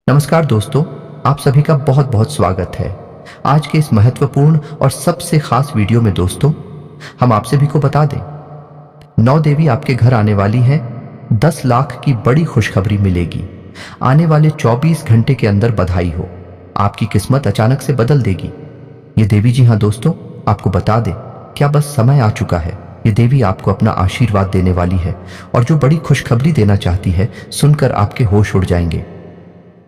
नमस्कार दोस्तों, आप सभी का बहुत बहुत स्वागत है। आज के इस महत्वपूर्ण और सबसे खास वीडियो में दोस्तों, हम आप सभी को बता दें, 9 देवी आपके घर आने वाली हैं। 10 लाख की बड़ी खुशखबरी मिलेगी। आने वाले 24 घंटे के अंदर बधाई हो, आपकी किस्मत अचानक से बदल देगी। ये देवी, जी हाँ दोस्तों, आपको बता दें, क्या बस समय आ चुका है। ये देवी आपको अपना आशीर्वाद देने वाली है और जो बड़ी खुशखबरी देना चाहती है, सुनकर आपके होश उड़ जाएंगे।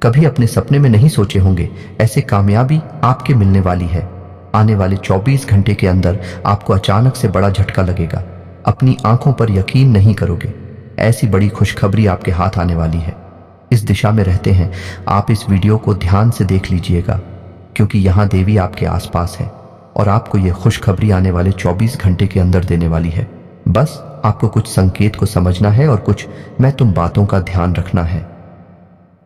कभी अपने सपने में नहीं सोचे होंगे ऐसे कामयाबी आपके मिलने वाली है। आने वाले 24 घंटे के अंदर आपको अचानक से बड़ा झटका लगेगा। अपनी आंखों पर यकीन नहीं करोगे, ऐसी बड़ी खुशखबरी आपके हाथ आने वाली है। इस दिशा में रहते हैं आप, इस वीडियो को ध्यान से देख लीजिएगा, क्योंकि यहाँ देवी आपके आसपास है और आपको यह खुशखबरी आने वाले 24 घंटे के अंदर देने वाली है। बस आपको कुछ संकेत को समझना है और कुछ मैं तुम बातों का ध्यान रखना है।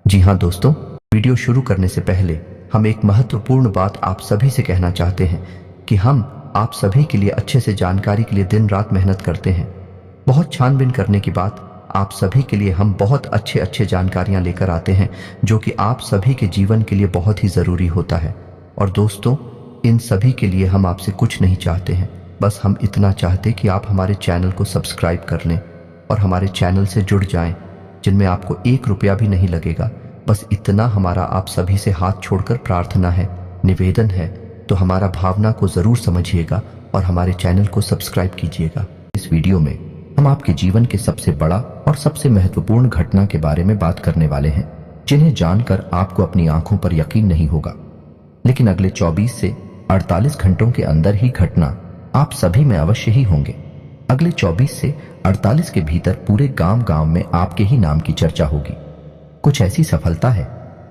जी हाँ दोस्तों, वीडियो शुरू करने से पहले हम एक महत्वपूर्ण बात आप सभी से कहना चाहते हैं कि हम आप सभी के लिए अच्छे से जानकारी के लिए दिन रात मेहनत करते हैं। बहुत छानबीन करने के बाद आप सभी के लिए हम बहुत अच्छे जानकारियां लेकर आते हैं, जो कि आप सभी के जीवन के लिए बहुत ही ज़रूरी होता है। और दोस्तों, इन सभी के लिए हम आपसे कुछ नहीं चाहते हैं, बस हम इतना चाहते कि आप हमारे चैनल को सब्सक्राइब कर लें और हमारे चैनल से जुड़ जाएं, जिनमें आपको 1 रुपया भी नहीं लगेगा। बस इतना हमारा आप सभी से हाथ छोड़कर प्रार्थना है, निवेदन है। तो हमारा भावना को ज़रूर समझिएगा और हमारे चैनल को सब्सक्राइब कीजिएगा। इस वीडियो में हम आपके जीवन के सबसे बड़ा और सबसे महत्वपूर्ण घटना के बारे में बात करने वाले हैं, जिन्हें जानकर आपको अपनी आंखों पर यकीन नहीं होगा, लेकिन अगले 24 से 48 घंटों के अंदर ही घटना आप सभी में अवश्य ही होंगे। अगले 24 से 48 के भीतर पूरे गांव में आपके ही नाम की चर्चा होगी। कुछ ऐसी सफलता है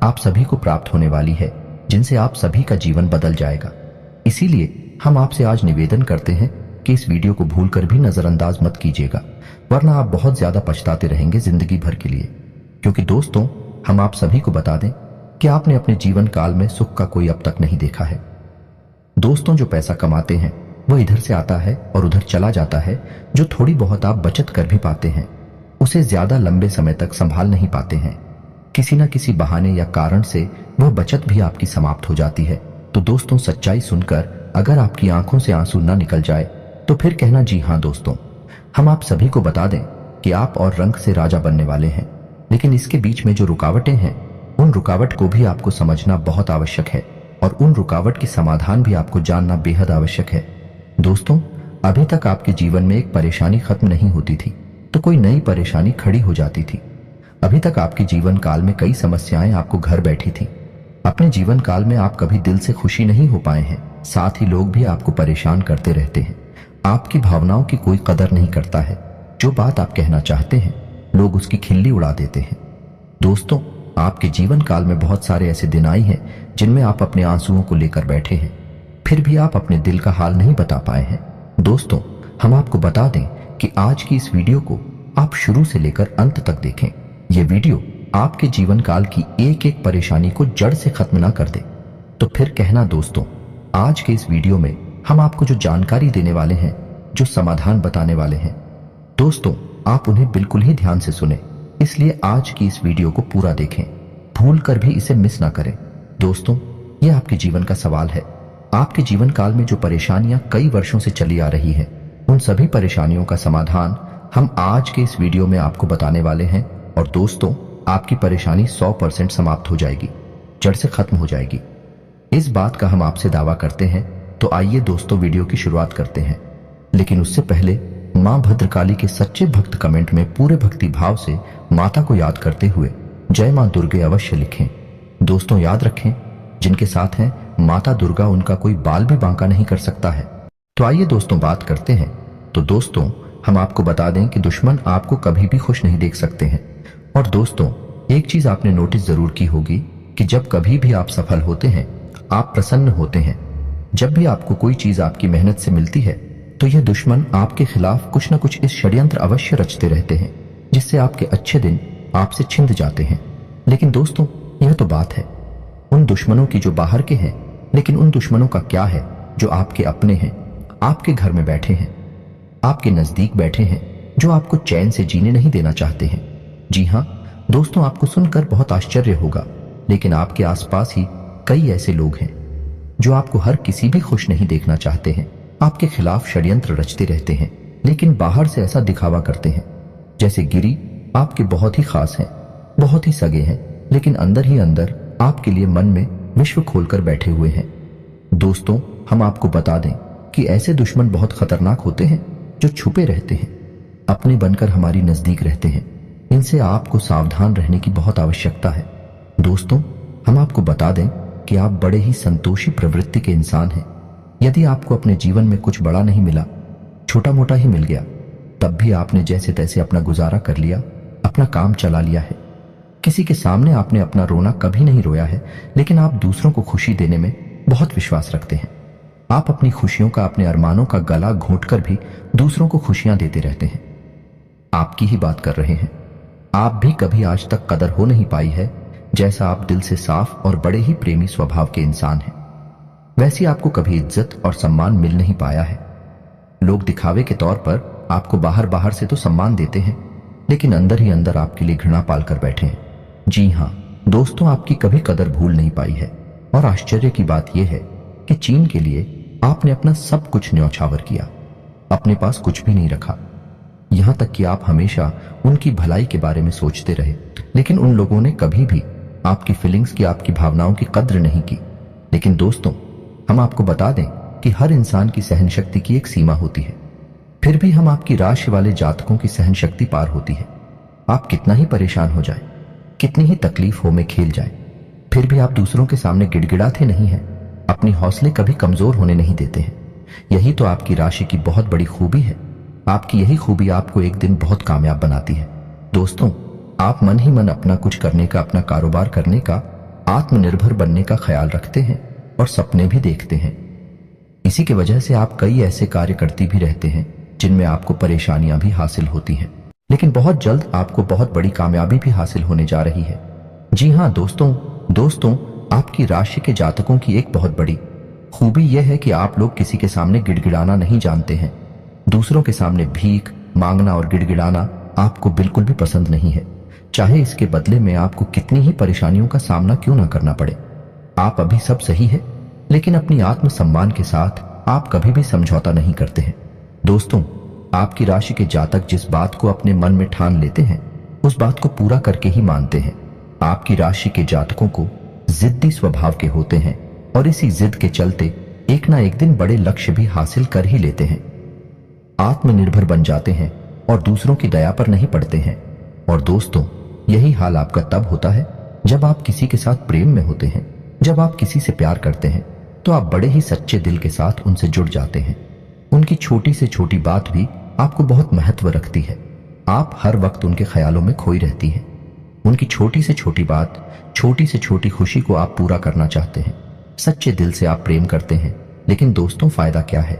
आप सभी को प्राप्त होने वाली है, जिनसे आप सभी का जीवन बदल जाएगा। इसीलिए हम आपसे आज निवेदन करते हैं कि इस वीडियो को भूलकर भी नजरअंदाज मत कीजिएगा, वरना आप बहुत ज्यादा पछताते रहेंगे जिंदगी भर के लिए। क्योंकि दोस्तों, हम आप सभी को बता दें कि आपने अपने जीवन काल में सुख का कोई अब तक नहीं देखा है। दोस्तों, जो पैसा कमाते हैं वो इधर से आता है और उधर चला जाता है। जो थोड़ी बहुत आप बचत कर भी पाते हैं, उसे ज्यादा लंबे समय तक संभाल नहीं पाते हैं। किसी न किसी बहाने या कारण से वह बचत भी आपकी समाप्त हो जाती है। तो दोस्तों, सच्चाई सुनकर अगर आपकी आंखों से आंसू न निकल जाए तो फिर कहना जी हाँ दोस्तों, हम आप सभी को बता दें कि आप और रंग से राजा बनने वाले हैं। लेकिन इसके बीच में जो रुकावटें हैं, उन रुकावट को भी आपको समझना बहुत आवश्यक है और उन रुकावट की समाधान भी आपको जानना बेहद आवश्यक है। दोस्तों, अभी तक आपके जीवन में एक परेशानी खत्म नहीं होती थी तो कोई नई परेशानी खड़ी हो जाती थी। अभी तक आपके जीवन काल में कई समस्याएं आपको घर बैठी थी। अपने जीवन काल में आप कभी दिल से खुशी नहीं हो पाए हैं। साथ ही लोग भी आपको परेशान करते रहते हैं। आपकी भावनाओं की कोई कदर नहीं करता है। जो बात आप कहना चाहते हैं, लोग उसकी खिल्ली उड़ा देते हैं। दोस्तों, आपके जीवन काल में बहुत सारे ऐसे दिन आए हैं जिनमें आप अपने आंसुओं को लेकर बैठे हैं, फिर भी आप अपने दिल का हाल नहीं बता पाए हैं। दोस्तों, हम आपको बता दें कि आज की इस वीडियो को आप शुरू से लेकर अंत तक देखें। यह वीडियो आपके जीवन काल की एक एक परेशानी को जड़ से खत्म ना कर दे तो फिर कहना दोस्तों, आज के इस वीडियो में हम आपको जो जानकारी देने वाले हैं, जो समाधान बताने वाले हैं, दोस्तों आप उन्हें बिल्कुल ही ध्यान से सुने। इसलिए आज की इस वीडियो को पूरा देखें, भूल कर भी इसे मिस ना करें। दोस्तों, यह आपके जीवन का सवाल है। आपके जीवन काल में जो परेशानियां कई वर्षों से चली आ रही हैं, उन सभी परेशानियों का समाधान हम आज के इस वीडियो में आपको बताने वाले हैं। और दोस्तों, आपकी परेशानी 100% समाप्त हो जाएगी, जड़ से खत्म हो जाएगी। इस बात का हम आपसे दावा करते हैं। तो आइए दोस्तों, वीडियो की शुरुआत करते हैं। लेकिन उससे पहले मां भद्रकाली के सच्चे भक्त कमेंट में पूरे भक्ति भाव से माता को याद करते हुए जय मां दुर्गे अवश्य लिखें। दोस्तों, याद रखें, जिनके साथ हैं माता दुर्गा, उनका कोई बाल भी बांका नहीं कर सकता है। तो आइए दोस्तों, बात करते हैं। तो दोस्तों, हम आपको बता दें कि दुश्मन आपको कभी भी खुश नहीं देख सकते हैं। और दोस्तों, एक चीज आपने नोटिस जरूर की होगी कि जब कभी भी आप सफल होते हैं, आप प्रसन्न होते हैं, जब भी आपको कोई चीज आपकी मेहनत से मिलती है, तो यह दुश्मन आपके खिलाफ कुछ न कुछ इस षड्यंत्र अवश्य रचते रहते हैं, जिससे आपके अच्छे दिन आपसे छिंद जाते हैं। लेकिन दोस्तों, यह तो बात है उन दुश्मनों की जो बाहर के हैं, लेकिन उन दुश्मनों का क्या है जो आपके अपने हैं, आपके घर में बैठे हैं, आपके नजदीक बैठे हैं, जो आपको चैन से जीने नहीं देना चाहते हैं। जी हाँ दोस्तों, आपको सुनकर बहुत आश्चर्य होगा, लेकिन आपके आसपास ही कई ऐसे लोग हैं जो आपको हर किसी भी खुश नहीं देखना चाहते हैं, आपके खिलाफ षड्यंत्र रचते रहते हैं, लेकिन बाहर से ऐसा दिखावा करते हैं जैसे गिरी आपके बहुत ही खास हैं, बहुत ही सगे हैं, लेकिन अंदर ही अंदर आपके लिए मन में विश्व खोलकर बैठे हुए हैं। दोस्तों, हम आपको बता दें कि ऐसे दुश्मन बहुत खतरनाक होते हैं जो छुपे रहते हैं, अपने बनकर हमारी नजदीक रहते हैं। इनसे आपको सावधान रहने की बहुत आवश्यकता है। दोस्तों, हम आपको बता दें कि आप बड़े ही संतोषी प्रवृत्ति के इंसान हैं। यदि आपको अपने जीवन में कुछ बड़ा नहीं मिला, छोटा मोटा ही मिल गया, तब भी आपने जैसे तैसे अपना गुजारा कर लिया, अपना काम चला लिया है। किसी के सामने आपने अपना रोना कभी नहीं रोया है, लेकिन आप दूसरों को खुशी देने में बहुत विश्वास रखते हैं। आप अपनी खुशियों का, अपने अरमानों का गला घोंटकर भी दूसरों को खुशियां देते रहते हैं। आपकी ही बात कर रहे हैं। आप भी कभी आज तक कदर हो नहीं पाई है, जैसा आप दिल से साफ और बड़े ही प्रेमी स्वभाव के इंसान हैं, वैसी आपको कभी इज्जत और सम्मान मिल नहीं पाया है। लोग दिखावे के तौर पर आपको बाहर बाहर से तो सम्मान देते हैं, लेकिन अंदर ही अंदर आपके लिए घृणा पालकर बैठे हैं। जी हां दोस्तों, आपकी कभी कदर भूल नहीं पाई है। और आश्चर्य की बात यह है कि चीन के लिए आपने अपना सब कुछ न्यौछावर किया, अपने पास कुछ भी नहीं रखा। यहां तक कि आप हमेशा उनकी भलाई के बारे में सोचते रहे, लेकिन उन लोगों ने कभी भी आपकी फीलिंग्स की, आपकी भावनाओं की कद्र नहीं की। लेकिन दोस्तों, हम आपको बता दें कि हर इंसान की सहन शक्ति की एक सीमा होती है। फिर भी हम आपकी राशि वाले जातकों की सहन शक्ति पार होती है। आप कितना ही परेशान हो जाए, कितनी ही तकलीफों में खेल जाए, फिर भी आप दूसरों के सामने गिड़गिड़ाते नहीं हैं, अपनी हौसले कभी कमजोर होने नहीं देते हैं। यही तो आपकी राशि की बहुत बड़ी खूबी है। आपकी यही खूबी आपको एक दिन बहुत कामयाब बनाती है। दोस्तों, आप मन ही मन अपना कुछ करने का, अपना कारोबार करने का, आत्मनिर्भर बनने का ख्याल रखते हैं और सपने भी देखते हैं। इसी की वजह से आप कई ऐसे कार्य करती भी रहते हैं जिनमें आपको परेशानियां भी हासिल होती हैं, लेकिन बहुत जल्द आपको बहुत बड़ी कामयाबी भी हासिल होने जा रही है। जी हां दोस्तों, आपकी राशि के जातकों की एक बहुत बड़ी खूबी यह है कि आप लोग किसी के सामने गिड़गिड़ाना नहीं जानते हैं। दूसरों के सामने भीख मांगना और गिड़गिड़ाना आपको बिल्कुल भी पसंद नहीं है, चाहे इसके बदले में आपको कितनी ही परेशानियों का सामना क्यों ना करना पड़े। आप अभी सब सही है, लेकिन अपनी आत्मसम्मान के साथ आप कभी भी समझौता नहीं करते हैं। दोस्तों, आपकी राशि के जातक जिस बात को अपने मन में ठान लेते हैं, उस बात को पूरा करके ही मानते हैं। आपकी राशि के जातकों को जिद्दी स्वभाव के होते हैं और इसी जिद के चलते एक ना एक दिन बड़े लक्ष्य भी हासिल कर ही लेते हैं। आत्मनिर्भर बन जाते हैं और दूसरों की दया पर नहीं पड़ते हैं। और दोस्तों, यही हाल आपका तब होता है जब आप किसी के साथ प्रेम में होते हैं। जब आप किसी से प्यार करते हैं तो आप बड़े ही सच्चे दिल के साथ उनसे जुड़ जाते हैं। उनकी छोटी से छोटी बात भी आपको बहुत महत्व रखती है। आप हर वक्त उनके ख्यालों में खोई रहती हैं। उनकी छोटी से छोटी बात, छोटी से छोटी खुशी को आप पूरा करना चाहते हैं। सच्चे दिल से आप प्रेम करते हैं, लेकिन दोस्तों फायदा क्या है?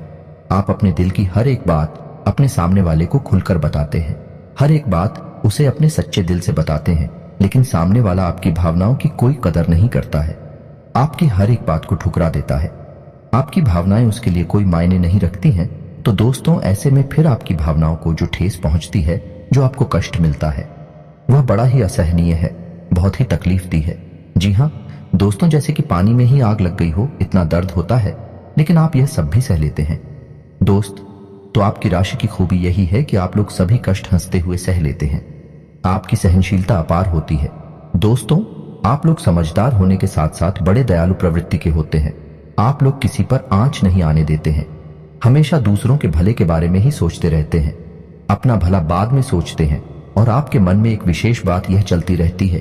आप अपने दिल की हर एक बात अपने सामने वाले को खुलकर बताते हैं। हर एक बात उसे अपने सच्चे दिल से बताते हैं, लेकिन सामने वाला आपकी भावनाओं की कोई कदर नहीं करता है। आपकी हर एक बात को ठुकरा देता है। आपकी भावनाएं उसके लिए कोई मायने नहीं रखती हैं। तो दोस्तों, ऐसे में फिर आपकी भावनाओं को जो ठेस पहुंचती है, जो आपको कष्ट मिलता है, वह बड़ा ही असहनीय है, बहुत ही तकलीफ दी है। जी हाँ दोस्तों, जैसे कि पानी में ही आग लग गई हो, इतना दर्द होता है, लेकिन आप यह सब भी सह लेते हैं। दोस्त, तो आपकी राशि की खूबी यही है कि आप लोग सभी कष्ट हंसते हुए सह लेते हैं। आपकी सहनशीलता अपार होती है। दोस्तों, आप लोग समझदार होने के साथ साथ बड़े दयालु प्रवृत्ति के होते हैं। आप लोग किसी पर आंच नहीं आने देते हैं। हमेशा दूसरों के भले के बारे में ही सोचते रहते हैं, अपना भला बाद में सोचते हैं। और आपके मन में एक विशेष बात यह चलती रहती है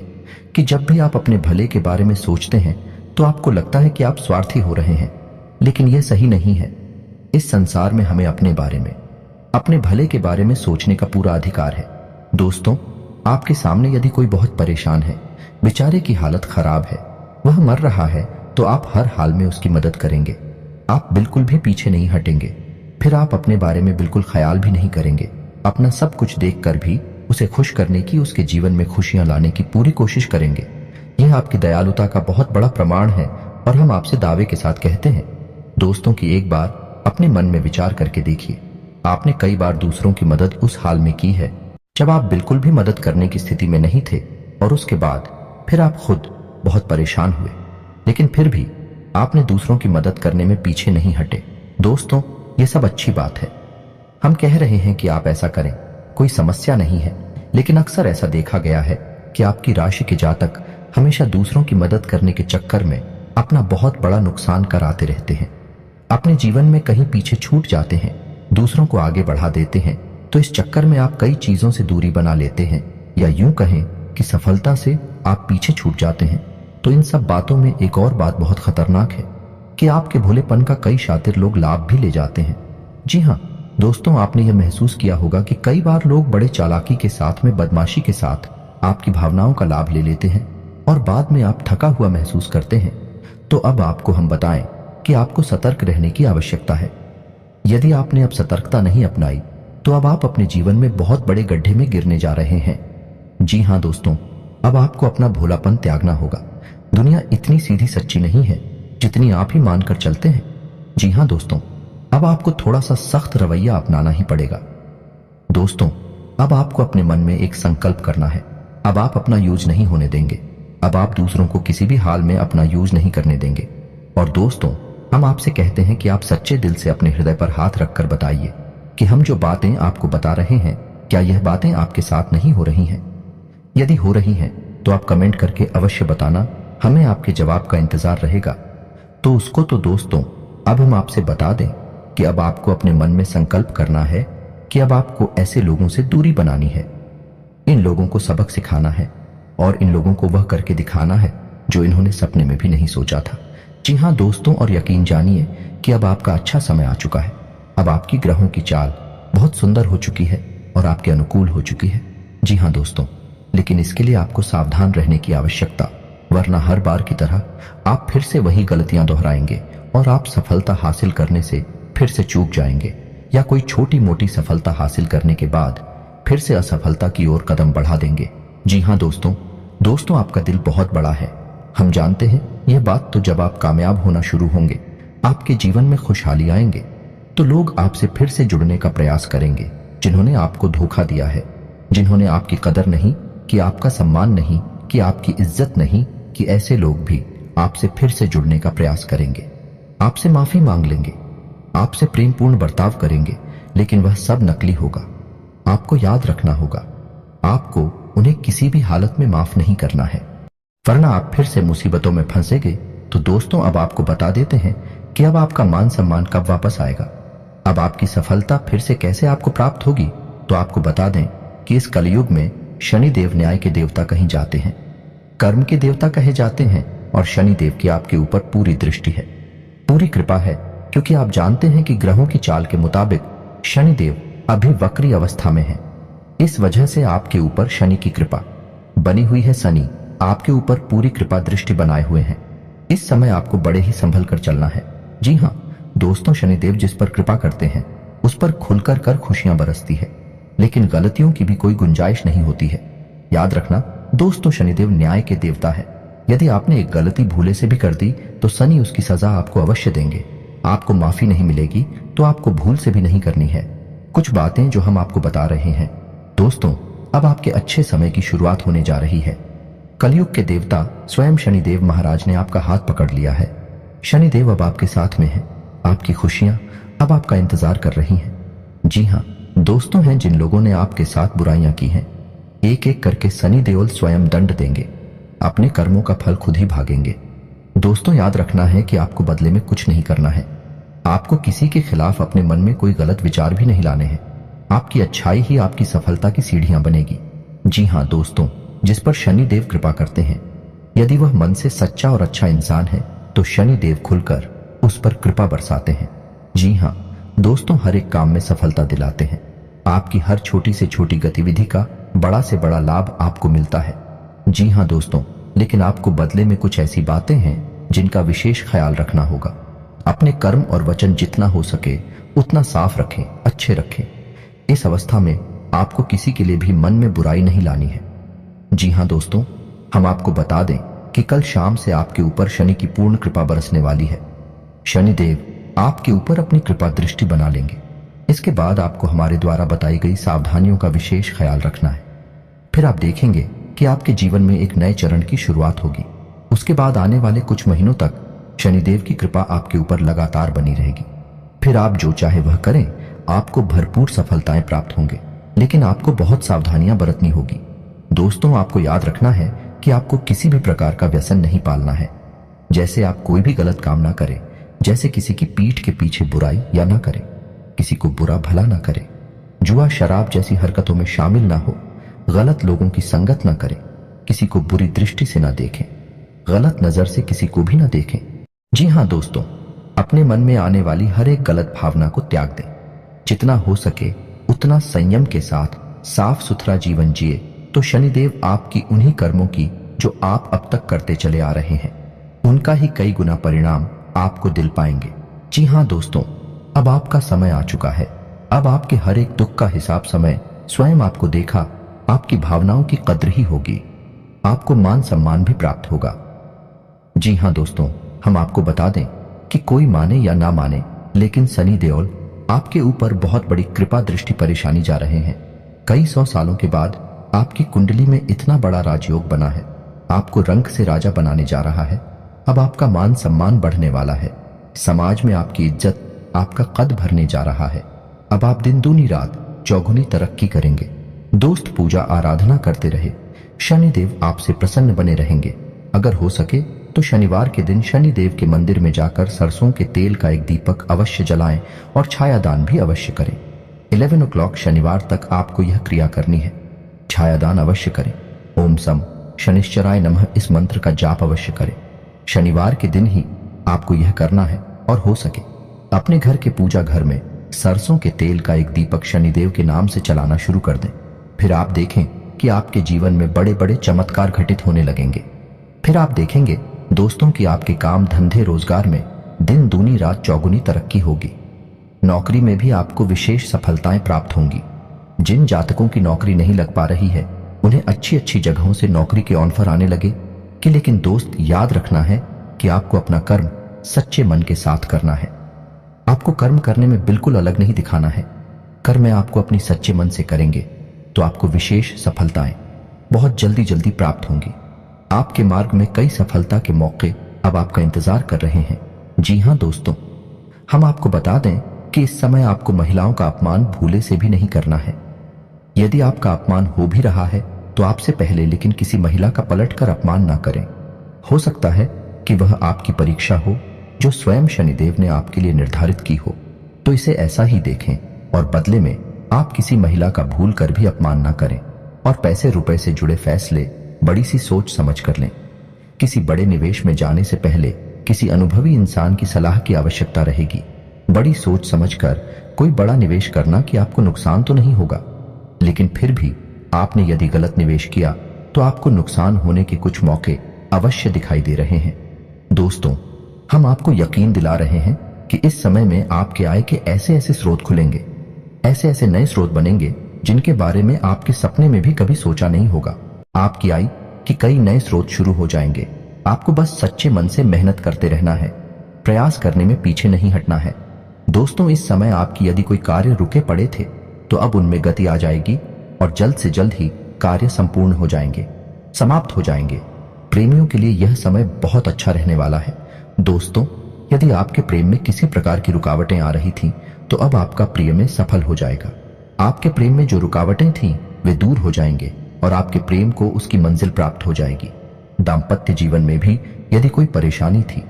कि जब भी आप अपने भले के बारे में सोचते हैं तो आपको लगता है कि आप स्वार्थी हो रहे हैं, लेकिन यह सही नहीं है। इस संसार में हमें अपने बारे में, अपने भले के बारे में सोचने का पूरा अधिकार है। दोस्तों, आपके सामने यदि कोई बहुत परेशान है, बेचारे की हालत खराब है, वह मर रहा है, तो आप हर हाल में उसकी मदद करेंगे। आप बिल्कुल भी पीछे नहीं हटेंगे। फिर आप अपने बारे में बिल्कुल ख्याल भी नहीं करेंगे। अपना सब कुछ देखकर भी उसे खुश करने की, उसके जीवन में खुशियां लाने की पूरी कोशिश करेंगे। यह आपकी दयालुता का बहुत बड़ा प्रमाण है और हम आपसे दावे के साथ कहते हैं। दोस्तों की एक बार अपने मन में विचार करके देखिए, आपने कई बार दूसरों की मदद उस हाल में की है जब आप बिल्कुल भी मदद करने की स्थिति में नहीं थे, और उसके बाद फिर आप खुद बहुत परेशान हुए, लेकिन फिर भी आपने दूसरों की मदद करने में पीछे नहीं हटे। दोस्तों, ये सब अच्छी बात है। हम कह रहे हैं कि आप ऐसा करें, कोई समस्या नहीं है, लेकिन अक्सर ऐसा देखा गया है कि आपकी राशि के जातक हमेशा दूसरों की मदद करने के चक्कर में अपना बहुत बड़ा नुकसान कराते रहते हैं। अपने जीवन में कहीं पीछे छूट जाते हैं, दूसरों को आगे बढ़ा देते हैं, तो इस चक्कर में आप कई चीजों से दूरी बना लेते हैं, या यूं कहें कि सफलता से आप पीछे छूट जाते हैं। तो इन सब बातों में एक और बात बहुत खतरनाक है कि आपके भोलेपन का कई शातिर लोग लाभ भी ले जाते हैं। जी हाँ दोस्तों, आपने यह महसूस किया होगा कि कई बार लोग बड़े चालाकी के साथ में, बदमाशी के साथ आपकी भावनाओं का लाभ ले लेते हैं और बाद में आप थका हुआ महसूस करते हैं। तो अब आपको हम बताएं कि आपको सतर्क रहने की आवश्यकता है। यदि आपने अब सतर्कता नहीं अपनाई तो अब आप अपने जीवन में बहुत बड़े गड्ढे में गिरने जा रहे हैं। जी हाँ दोस्तों, अब आपको अपना भोलापन त्यागना होगा। दुनिया इतनी सीधी सच्ची नहीं है जितनी आप ही मानकर चलते हैं। जी हाँ दोस्तों, अब आपको थोड़ा सा सख्त रवैया अपनाना ही पड़ेगा। दोस्तों, अब आपको अपने मन में एक संकल्प करना है। अब आप अपना यूज नहीं होने देंगे। अब आप दूसरों को किसी भी हाल में अपना यूज नहीं करने देंगे। और दोस्तों, हम आपसे कहते हैं कि आप सच्चे दिल से अपने हृदय पर हाथ रखकर बताइए कि हम जो बातें आपको बता रहे हैं, क्या यह बातें आपके साथ नहीं हो रही हैं? यदि हो रही हैं तो आप कमेंट करके अवश्य बताना, हमें आपके जवाब का इंतजार रहेगा। तो उसको तो दोस्तों, अब हम आपसे बता दें कि अब आपको अपने मन में संकल्प करना है कि अब आपको ऐसे लोगों से दूरी बनानी है। इन लोगों को सबक सिखाना है और इन लोगों को वह करके दिखाना है जो इन्होंने सपने में भी नहीं सोचा था। जी हाँ दोस्तों, और यकीन जानिए कि अब आपका अच्छा समय आ चुका है। अब आपकी ग्रहों की चाल बहुत सुंदर हो चुकी है और आपके अनुकूल हो चुकी है। जी हाँ दोस्तों, लेकिन इसके लिए आपको सावधान रहने की आवश्यकता, वरना हर बार की तरह आप फिर से वही गलतियां दोहराएंगे और आप सफलता हासिल करने से फिर से चूक जाएंगे, या कोई छोटी मोटी सफलता हासिल करने के बाद फिर से असफलता की ओर कदम बढ़ा देंगे। जी हाँ दोस्तों, आपका दिल बहुत बड़ा है। हम जानते हैं यह बात। तो जब आप कामयाब होना शुरू होंगे, आपके जीवन में खुशहाली आएंगे, तो लोग आपसे फिर से जुड़ने का प्रयास करेंगे। जिन्होंने आपको धोखा दिया है, जिन्होंने आपकी कदर नहीं कि, आपका सम्मान नहीं कि, आपकी इज्जत नहीं कि, ऐसे लोग भी आपसे फिर से जुड़ने का प्रयास करेंगे, आपसे माफी मांग लेंगे, आपसे प्रेमपूर्ण बर्ताव करेंगे, लेकिन वह सब नकली होगा। आपको याद रखना होगा, आपको उन्हें किसी भी हालत में माफ नहीं करना है, वरना आप फिर से मुसीबतों में फंसेंगे। तो दोस्तों, अब आपको बता देते हैं कि अब आपका मान सम्मान कब वापस आएगा, अब आपकी सफलता फिर से कैसे आपको प्राप्त होगी। तो आपको बता दें कि इस कलयुग में शनि देव न्याय के देवता कहीं जाते हैं, कर्म के देवता कहे जाते हैं, और शनि देव की आपके ऊपर पूरी दृष्टि है, पूरी कृपा है, क्योंकि आप जानते हैं कि ग्रहों की चाल के मुताबिक शनि देव अभी वक्री अवस्था में है। इस वजह से आपके ऊपर शनि की कृपा बनी हुई है। शनि आपके ऊपर पूरी कृपा दृष्टि बनाए हुए हैं। इस समय आपको बड़े ही संभल कर चलना है। जी हाँ दोस्तों, शनिदेव जिस पर कृपा करते हैं उस पर खुलकर कर खुशियां बरसती है, लेकिन गलतियों की भी कोई गुंजाइश नहीं होती है। याद रखना दोस्तों, शनिदेव न्याय के देवता है। यदि आपने एक गलती भूले से भी कर दी तो शनि उसकी सजा आपको अवश्य देंगे। आपको माफी नहीं मिलेगी तो आपको भूल से भी नहीं करनी है। कुछ बातें जो हम आपको बता रहे हैं दोस्तों, अब आपके अच्छे समय की शुरुआत होने जा रही है। कलयुग के देवता स्वयं शनिदेव महाराज ने आपका हाथ पकड़ लिया है। शनिदेव अब आपके साथ में है। आपकी खुशियां अब आपका इंतजार कर रही हैं। जी हाँ दोस्तों, हैं जिन लोगों ने आपके साथ बुराइयां की हैं, एक एक करके शनि देवल स्वयं दंड देंगे। अपने कर्मों का फल खुद ही भागेंगे। दोस्तों, याद रखना है कि आपको बदले में कुछ नहीं करना है। आपको किसी के खिलाफ अपने मन में कोई गलत विचार भी नहीं लाने हैं। आपकी अच्छाई ही आपकी सफलता की सीढ़ियां बनेगी। जी हाँ दोस्तों, जिस पर शनि देव कृपा करते हैं, यदि वह मन से सच्चा और अच्छा इंसान है तो शनि देव खुलकर उस पर कृपा बरसाते हैं। जी हाँ दोस्तों, हर एक काम में सफलता दिलाते हैं। आपकी हर छोटी से छोटी गतिविधि का बड़ा से बड़ा लाभ आपको मिलता है। जी हाँ दोस्तों, लेकिन आपको बदले में कुछ ऐसी बातें हैं जिनका विशेष ख्याल रखना होगा। अपने कर्म और वचन जितना हो सके उतना साफ रखें, अच्छे रखें। इस अवस्था में आपको किसी के लिए भी मन में बुराई नहीं लानी है। जी हाँ दोस्तों, हम आपको बता दें कि कल शाम से आपके ऊपर शनि की पूर्ण कृपा बरसने वाली है। शनिदेव आपके ऊपर अपनी कृपा दृष्टि बना लेंगे। इसके बाद आपको हमारे द्वारा बताई गई सावधानियों का विशेष ख्याल रखना है। फिर आप देखेंगे कि आपके जीवन में एक नए चरण की शुरुआत होगी। उसके बाद आने वाले कुछ महीनों तक शनिदेव की कृपा आपके ऊपर लगातार बनी रहेगी। फिर आप जो चाहे वह करें, आपको भरपूर सफलताएं प्राप्त होंगे, लेकिन आपको बहुत सावधानियां बरतनी होगी। दोस्तों, आपको याद रखना है कि आपको किसी भी प्रकार का व्यसन नहीं पालना है। जैसे आप कोई भी गलत काम ना करें, जैसे किसी की पीठ के पीछे बुराई या ना करें, किसी को बुरा भला ना करें, जुआ शराब जैसी हरकतों में शामिल ना हो, गलत लोगों की संगत ना करें, किसी को बुरी दृष्टि से ना देखें, गलत नजर से किसी को भी ना देखें। जी हाँ दोस्तों, अपने मन में आने वाली हर एक गलत भावना को त्याग दें। जितना हो सके उतना संयम के साथ साफ सुथरा जीवन जिए तो शनिदेव आपकी उन्हीं कर्मों की जो आप अब तक करते चले आ रहे हैं, उनका ही कई गुना परिणाम आपको दिल पाएंगे। जी हाँ दोस्तों, अब आपका समय आ चुका है। अब आपके हर एक दुख का हिसाब समय स्वयं आपको देखा, आपकी भावनाओं की कद्र ही होगी, आपको मान सम्मान भी प्राप्त होगा। जी हाँ दोस्तों, हम आपको बता दें कि कोई माने या ना माने, लेकिन सनी देओल आपके ऊपर बहुत बड़ी कृपा दृष्टि परेशानी जा रहे हैं। कई 100 सालों के बाद आपकी कुंडली में इतना बड़ा राजयोग बना है, आपको रंग से राजा बनाने जा रहा है। अब आपका मान सम्मान बढ़ने वाला है, समाज में आपकी इज्जत, आपका कद भरने जा रहा है। अब आप दिन दूनी रात चौगुनी तरक्की करेंगे। दोस्त, पूजा आराधना करते रहे, शनिदेव आपसे प्रसन्न बने रहेंगे। अगर हो सके तो शनिवार के दिन शनिदेव के मंदिर में जाकर सरसों के तेल का एक दीपक अवश्य जलाएं और छायादान भी अवश्य करें। 11 o'clock शनिवार तक आपको यह क्रिया करनी है। छायादान अवश्य करें। ओम सम शनिश्चराय नमः इस मंत्र का जाप अवश्य करें। शनिवार के दिन ही आपको यह करना है। और हो सके अपने घर के पूजा घर में सरसों के तेल का एक दीपक शनिदेव के नाम से चलाना शुरू कर दें। फिर आप देखें कि आपके जीवन में बड़े बड़े चमत्कार घटित होने लगेंगे। फिर आप देखेंगे दोस्तों कि आपके काम धंधे रोजगार में दिन दूनी रात चौगुनी तरक्की होगी। नौकरी में भी आपको विशेष सफलताएं प्राप्त होंगी। जिन जातकों की नौकरी नहीं लग पा रही है, उन्हें अच्छी अच्छी जगहों से नौकरी के ऑफर आने लगे कि लेकिन दोस्त, याद रखना है कि आपको अपना कर्म सच्चे मन के साथ करना है। आपको कर्म करने में बिल्कुल अलग नहीं दिखाना है। कर्म आपको अपनी सच्चे मन से करेंगे तो आपको विशेष सफलताएं बहुत जल्दी जल्दी प्राप्त होंगी। आपके मार्ग में कई सफलता के मौके अब आपका इंतजार कर रहे हैं। जी हाँ दोस्तों, हम आपको बता दें कि इस समय आपको महिलाओं का अपमान भूले से भी नहीं करना है। यदि आपका अपमान हो भी रहा है तो आपसे पहले लेकिन किसी महिला का पलटकर अपमान ना करें। हो सकता है कि वह आपकी परीक्षा हो जो स्वयं शनिदेव ने आपके लिए निर्धारित की हो, तो इसे ऐसा ही देखें और बदले में आप किसी महिला का भूल कर भी अपमान ना करें और पैसे रुपए से जुड़े फैसले बड़ी सी सोच समझ कर लें। किसी बड़े निवेश में जाने से पहले किसी अनुभवी इंसान की सलाह की आवश्यकता रहेगी। बड़ी सोच समझकर कोई बड़ा निवेश करना कि आपको नुकसान तो नहीं होगा, लेकिन फिर भी आपने यदि गलत निवेश किया तो आपको नुकसान होने के कुछ मौके अवश्य दिखाई दे रहे हैं। दोस्तों, हम आपको यकीन दिला रहे हैं कि इस समय में आपके आय के ऐसे ऐसे स्रोत खुलेंगे, ऐसे ऐसे नए स्रोत बनेंगे जिनके बारे में आपके सपने में भी कभी सोचा नहीं होगा। आपकी आय के कई नए स्रोत शुरू हो जाएंगे। आपको बस सच्चे मन से मेहनत करते रहना है, प्रयास करने में पीछे नहीं हटना है। दोस्तों, इस समय आपकी यदि कोई कार्य रुके पड़े थे तो अब उनमें गति आ जाएगी और जल्द से जल्द ही कार्य संपूर्ण हो जाएंगे, समाप्त हो जाएंगे। प्रेमियों के लिए यह समय बहुत अच्छा रहने वाला है। दोस्तों, यदि आपके प्रेम में किसी प्रकार की रुकावटें आ रही थीं, तो अब आपका प्रेम में सफल हो जाएगा। आपके प्रेम में जो रुकावटें थीं वे दूर हो जाएंगे और आपके प्रेम को उसकी मंजिल प्राप्त हो जाएगी। दाम्पत्य जीवन में भी यदि कोई परेशानी थी,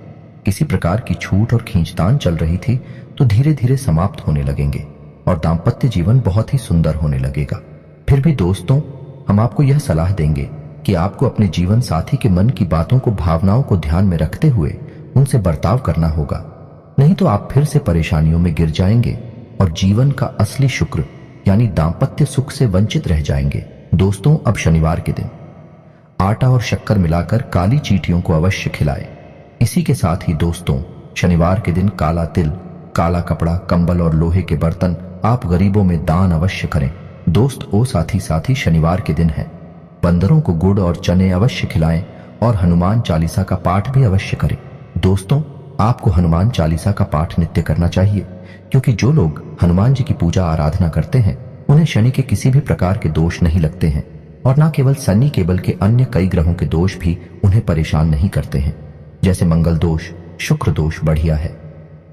किसी प्रकार की छूट और खींचतान चल रही थी, तो धीरे धीरे समाप्त होने लगेंगे और दाम्पत्य जीवन बहुत ही सुंदर होने लगेगा। फिर भी दोस्तों, हम आपको यह सलाह देंगे कि आपको अपने जीवन साथी के मन की बातों को, भावनाओं को ध्यान में रखते हुए उनसे बर्ताव करना होगा, नहीं तो आप फिर से परेशानियों में गिर जाएंगे और जीवन का असली शुक्र यानी दाम्पत्य सुख से वंचित रह जाएंगे। दोस्तों, अब शनिवार के दिन आटा और शक्कर मिलाकर काली चींटियों को अवश्य खिलाएं। इसी के साथ ही दोस्तों, शनिवार के दिन काला तिल, काला कपड़ा, कंबल और लोहे के बर्तन आप गरीबों में दान अवश्य करें। दोस्त ओ साथी शनिवार के दिन है, बंदरों को गुड़ और चने अवश्य खिलाएं और हनुमान चालीसा का पाठ भी अवश्य करें। दोस्तों, आपको हनुमान चालीसा का पाठ नित्य करना चाहिए, क्योंकि जो लोग हनुमान जी की पूजा आराधना करते हैं उन्हें शनि के किसी भी प्रकार के दोष नहीं लगते हैं। और ना केवल सन्नी केबल के अन्य कई ग्रहों के दोष भी उन्हें परेशान नहीं करते हैं, जैसे मंगल दोष, शुक्र दोष बढ़िया है।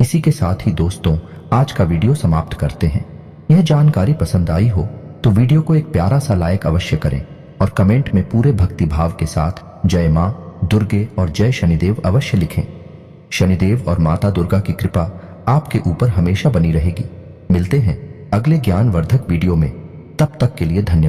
इसी के साथ ही दोस्तों आज का वीडियो समाप्त करते हैं। यह जानकारी पसंद आई हो तो वीडियो को एक प्यारा सा लाइक अवश्य करें और कमेंट में पूरे भक्ति भाव के साथ जय मां दुर्गे और जय शनिदेव अवश्य लिखें। शनिदेव और माता दुर्गा की कृपा आपके ऊपर हमेशा बनी रहेगी। मिलते हैं अगले ज्ञानवर्धक वीडियो में, तब तक के लिए धन्यवाद।